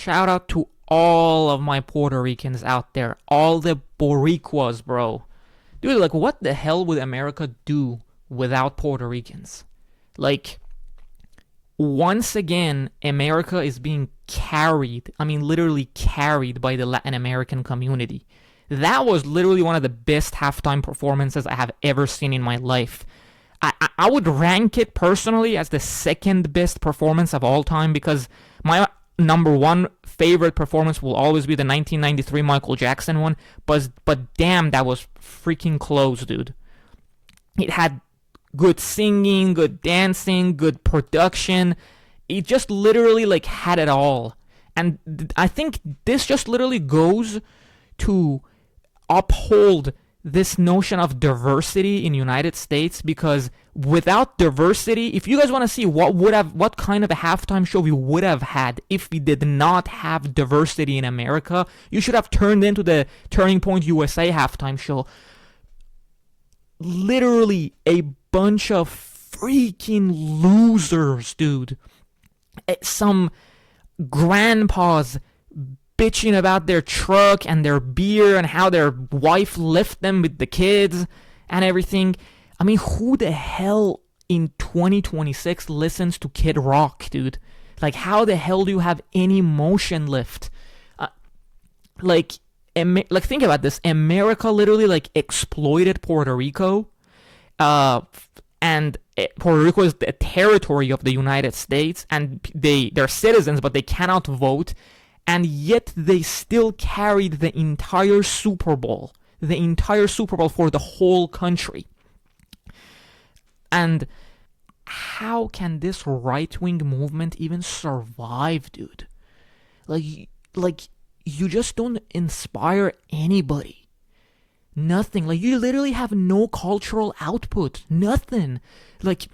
Shout out to all of my Puerto Ricans out there. All the Boricuas, bro. Dude, like, what the hell would America do without Puerto Ricans? Like, once again, America is being carried. I mean, literally carried by the Latin American community. That was literally one of the best halftime performances I have ever seen in my life. I would rank it personally as the second best performance of all time because my number one favorite performance will always be the 1993 Michael Jackson one. But damn, that was freaking close, dude. It had good singing, good dancing, good production. It just literally like had it all. And I think this just literally goes to uphold this notion of diversity in United States, because without diversity, if you guys want to see what kind of a halftime show we would have had if we did not have diversity in America, you should have turned into the Turning Point USA halftime show. Literally a bunch of freaking losers, dude. Some grandpas bitching about their truck and their beer and how their wife left them with the kids and everything. I mean, who the hell in 2026 listens to Kid Rock, dude? Like, how the hell do you have any emotion left? Like, think about this. America literally, like, exploited Puerto Rico. And Puerto Rico is the territory of the United States, and they're citizens, but they cannot vote. And yet they still carried the entire Super Bowl for the whole country. And how can this right-wing movement even survive, dude? Like you just don't inspire anybody. Nothing. Like, you literally have no cultural output. Nothing. Like,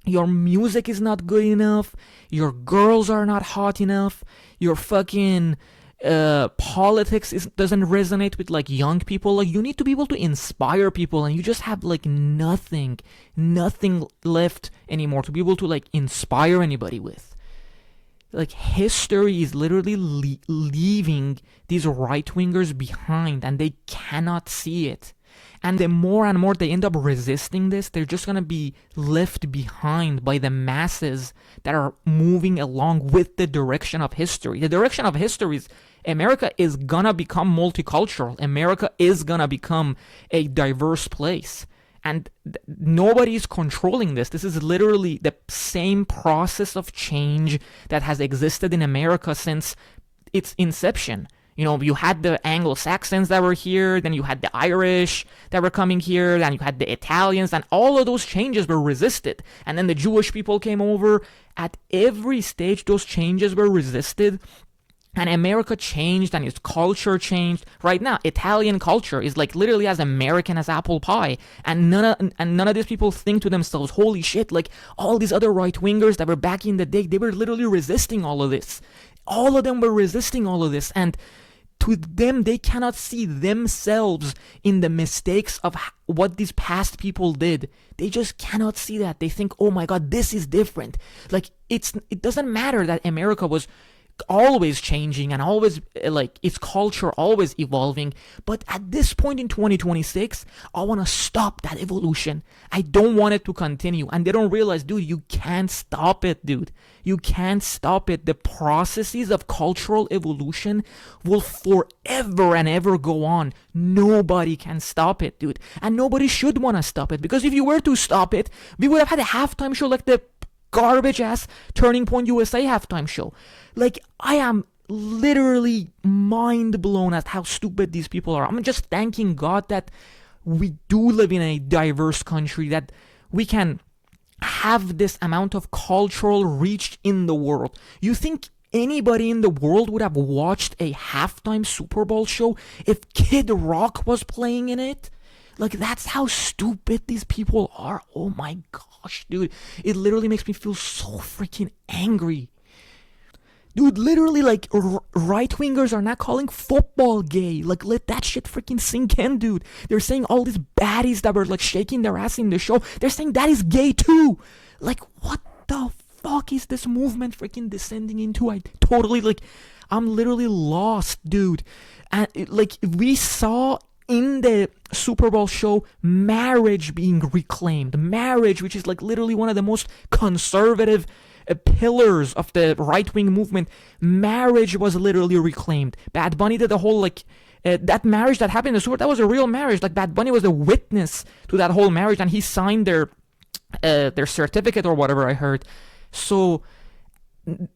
your music is not good enough. Your girls are not hot enough. Your fucking politics doesn't resonate with, like, young people. Like, you need to be able to inspire people, and you just have, like, nothing left anymore to be able to, like, inspire anybody with. Like, history is literally leaving these right-wingers behind, and they cannot see it. And the more and more they end up resisting this, they're just going to be left behind by the masses that are moving along with the direction of history. The direction of history is America is going to become multicultural. America is going to become a diverse place. And nobody's controlling this. This is literally the same process of change that has existed in America since its inception. You know, you had the Anglo-Saxons that were here, then you had the Irish that were coming here, then you had the Italians, and all of those changes were resisted. And then the Jewish people came over. At every stage, those changes were resisted. And America changed, and its culture changed. Right now, Italian culture is like literally as American as apple pie. And none of these people think to themselves, holy shit, like all these other right-wingers that were back in the day, they were literally resisting all of this. All of them were resisting all of this. And to them, they cannot see themselves in the mistakes of what these past people did. They just cannot see that. They think, oh my God, this is different. Like, it doesn't matter that America was always changing and always, like, its culture always evolving, but at this point in 2026, I want to stop that evolution. I don't want it to continue. And they don't realize, dude, you can't stop it, dude. You can't stop it. The processes of cultural evolution will forever and ever go on. Nobody can stop it, dude. And nobody should want to stop it, because if you were to stop it, we would have had a halftime show like the garbage ass Turning Point USA halftime show. Like, I am literally mind blown at how stupid these people are. I'm just thanking God that we do live in a diverse country, that we can have this amount of cultural reach in the world. You think anybody in the world would have watched a halftime Super Bowl show if Kid Rock was playing in it? Like, that's how stupid these people are. Oh my gosh, dude. It literally makes me feel so freaking angry. Dude, literally, like, right-wingers are not calling football gay. Like, let that shit freaking sink in, dude. They're saying all these baddies that were, like, shaking their ass in the show, they're saying that is gay, too. Like, what the fuck is this movement freaking descending into? I'm literally lost, dude. And like we saw in the Super Bowl show, marriage being reclaimed. Marriage, which is like literally one of the most conservative pillars of the right-wing movement. Marriage was literally reclaimed. Bad Bunny did the whole like that marriage that happened in the Super. That was a real marriage. Like Bad Bunny was a witness to that whole marriage, and he signed their certificate or whatever I heard. So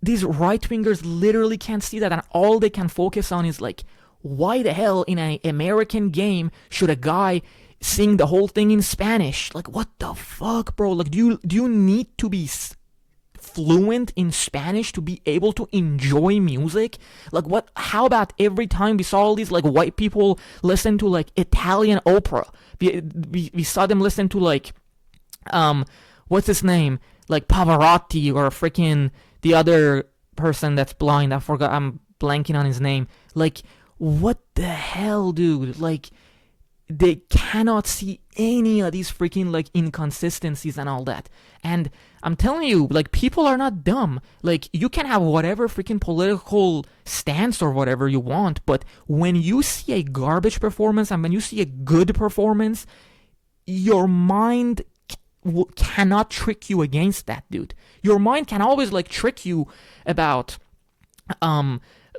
these right-wingers literally can't see that, and all they can focus on is like, why the hell in an American game should a guy sing the whole thing in Spanish? Like, what the fuck, bro? Like, do you need to be fluent in Spanish to be able to enjoy music? Like, what? How about every time we saw all these like white people listen to like Italian opera? We saw them listen to like what's his name? Like Pavarotti or freaking the other person that's blind. I forgot. I'm blanking on his name. Like, what the hell, dude? Like, they cannot see any of these freaking like inconsistencies and all that. And I'm telling you, like, people are not dumb. Like, you can have whatever freaking political stance or whatever you want, but when you see a garbage performance and when you see a good performance, your mind cannot trick you against that, dude. Your mind can always like trick you about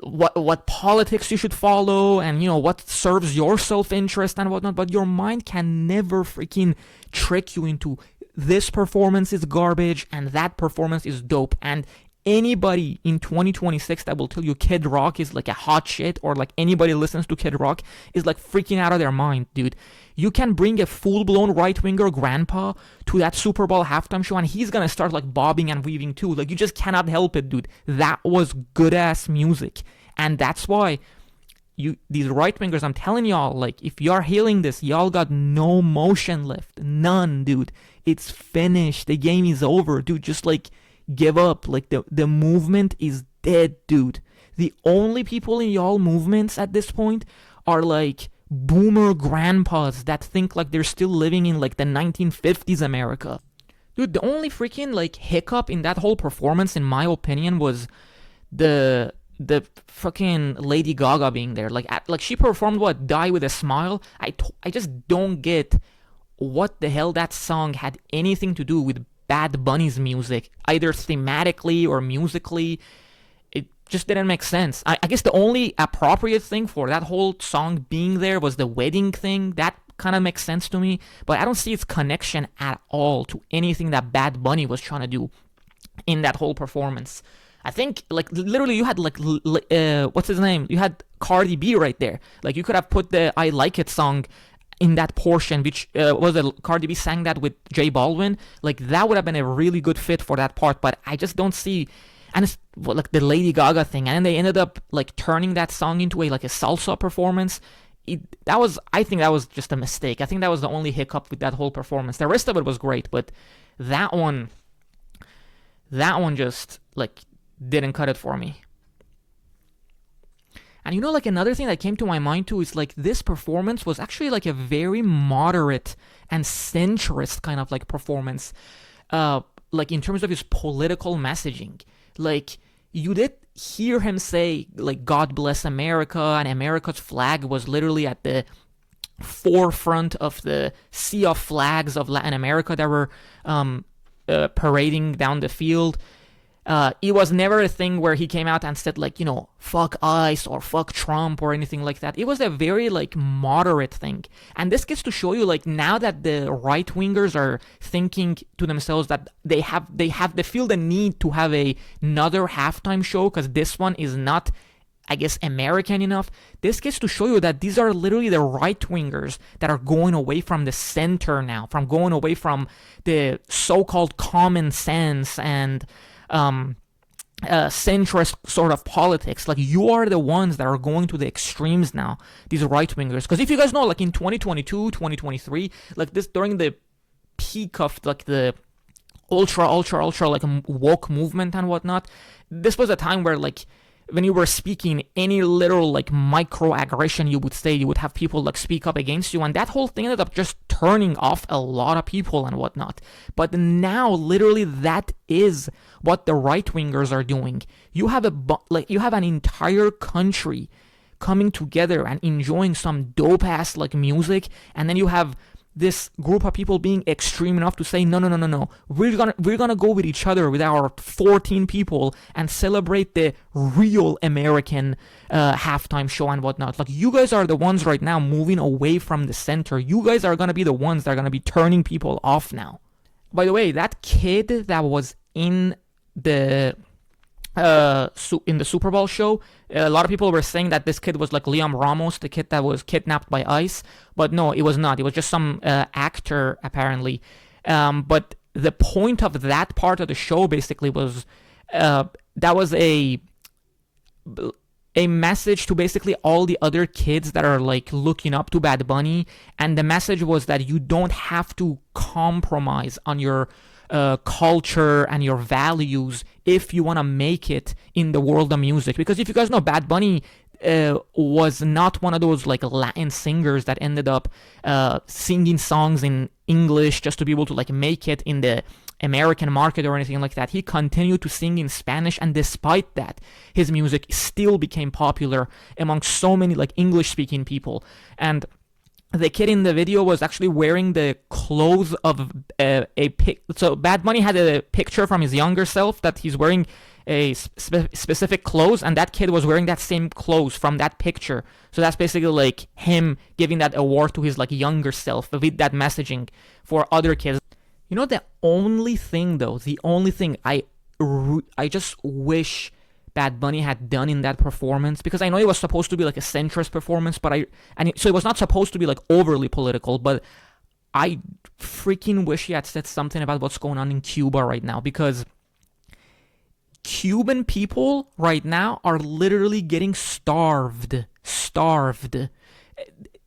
what politics you should follow and, you know, what serves your self-interest and whatnot, but your mind can never freaking trick you into this performance is garbage and that performance is dope. And anybody in 2026 that will tell you Kid Rock is like a hot shit, or like anybody listens to Kid Rock is like freaking out of their mind, dude. You can bring a full-blown right-winger grandpa to that Super Bowl halftime show and he's gonna start like bobbing and weaving too. Like, you just cannot help it, dude. That was good-ass music. And that's why these right-wingers, I'm telling y'all, like, if y'all hearing this, y'all got no motion left. None, dude. It's finished. The game is over, dude. Just like give up. Like, the movement is dead, dude. The only people in y'all movements at this point are like boomer grandpas that think like they're still living in like the 1950s America. Dude, the only freaking like hiccup in that whole performance, in my opinion, was the fucking Lady Gaga being there. Like she performed what, Die with a Smile. I just don't get what the hell that song had anything to do with Bad Bunny's music, either thematically or musically. It just didn't make sense. I guess the only appropriate thing for that whole song being there was the wedding thing. That kind of makes sense to me, but I don't see its connection at all to anything that Bad Bunny was trying to do in that whole performance. I think, like, literally you had, like, what's his name? You had Cardi B right there. Like, you could have put the I Like It song in that portion, which was Cardi B sang that with J Balvin. Like, that would have been a really good fit for that part, but I just don't see. And it's like the Lady Gaga thing, and then they ended up like turning that song into a salsa performance. I think that was just a mistake. I think that was the only hiccup with that whole performance. The rest of it was great, but that one just like didn't cut it for me. And you know, like, another thing that came to my mind too is like this performance was actually like a very moderate and centrist kind of like performance, like in terms of his political messaging. Like, you did hear him say like God bless America, and America's flag was literally at the forefront of the sea of flags of Latin America that were parading down the field. It was never a thing where he came out and said like, you know, fuck ICE or fuck Trump or anything like that. It was a very like moderate thing. And this gets to show you, like, now that the right wingers are thinking to themselves that they feel the need to have another halftime show because this one is not, I guess, American enough. This gets to show you that these are literally the right wingers that are going away from the center now, from going away from the so-called common sense and centrist sort of politics. Like, you are the ones that are going to the extremes now, these right wingers. Because if you guys know, like in 2022, 2023, like this, during the peak of like the ultra like woke movement and whatnot, this was a time where like when you were speaking, any little like microaggression you would say, you would have people like speak up against you, and that whole thing ended up just turning off a lot of people and whatnot. But now, literally, that is what the right wingers are doing. You have you have an entire country coming together and enjoying some dope ass like music, and then you have this group of people being extreme enough to say, no, we're gonna go with each other, with our 14 people, and celebrate the real American halftime show and whatnot. Like, you guys are the ones right now moving away from the center. You guys are gonna be the ones that are gonna be turning people off now. By the way, that kid that was in the Super Bowl show, a lot of people were saying that this kid was like Liam Ramos, the kid that was kidnapped by ICE, but no, it was not. It was just some actor, apparently. But the point of that part of the show basically was that was a message to basically all the other kids that are like looking up to Bad Bunny, and the message was that you don't have to compromise on your culture and your values if you want to make it in the world of music. Because if you guys know, Bad Bunny was not one of those like Latin singers that ended up singing songs in English just to be able to like make it in the American market or anything like that. He continued to sing in Spanish, and despite that, his music still became popular among so many like English speaking people. And the kid in the video was actually wearing the clothes of so Bad Bunny had a picture from his younger self that he's wearing a specific clothes, and that kid was wearing that same clothes from that picture. So that's basically like him giving that award to his like younger self with that messaging for other kids. You know, the only thing I just wish Bad Bunny had done in that performance, because I know it was supposed to be like a centrist performance, so it was not supposed to be like overly political, but I freaking wish he had said something about what's going on in Cuba right now, because Cuban people right now are literally getting starved.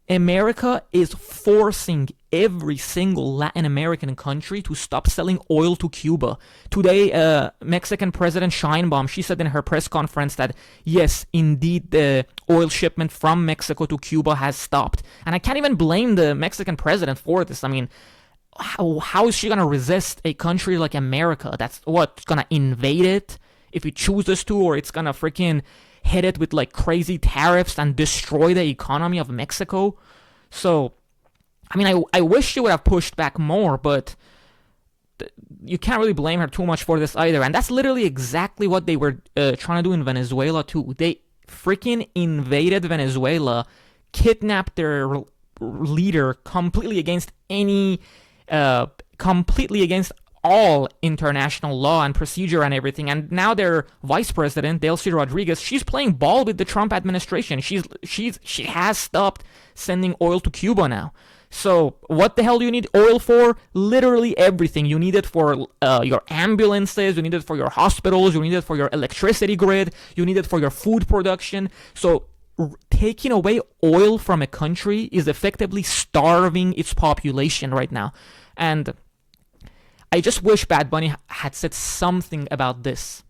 America is forcing every single Latin American country to stop selling oil to Cuba. Today, Mexican President Sheinbaum, she said in her press conference that yes, indeed, the oil shipment from Mexico to Cuba has stopped. And I can't even blame the Mexican president for this. I mean, how is she going to resist a country like America that's going to invade it if it chooses to, or it's going to freaking hit it with like crazy tariffs and destroy the economy of Mexico? So, I mean, I wish she would have pushed back more, but you can't really blame her too much for this either. And that's literally exactly what they were trying to do in Venezuela too. They freaking invaded Venezuela, kidnapped their leader completely against all international law and procedure and everything. And now their vice president, Delcy Rodriguez, she's playing ball with the Trump administration. She has stopped sending oil to Cuba now. So what the hell do you need oil for? Literally everything. You need it for your ambulances, you need it for your hospitals, you need it for your electricity grid, you need it for your food production. So taking away oil from a country is effectively starving its population right now. And I just wish Bad Bunny had said something about this.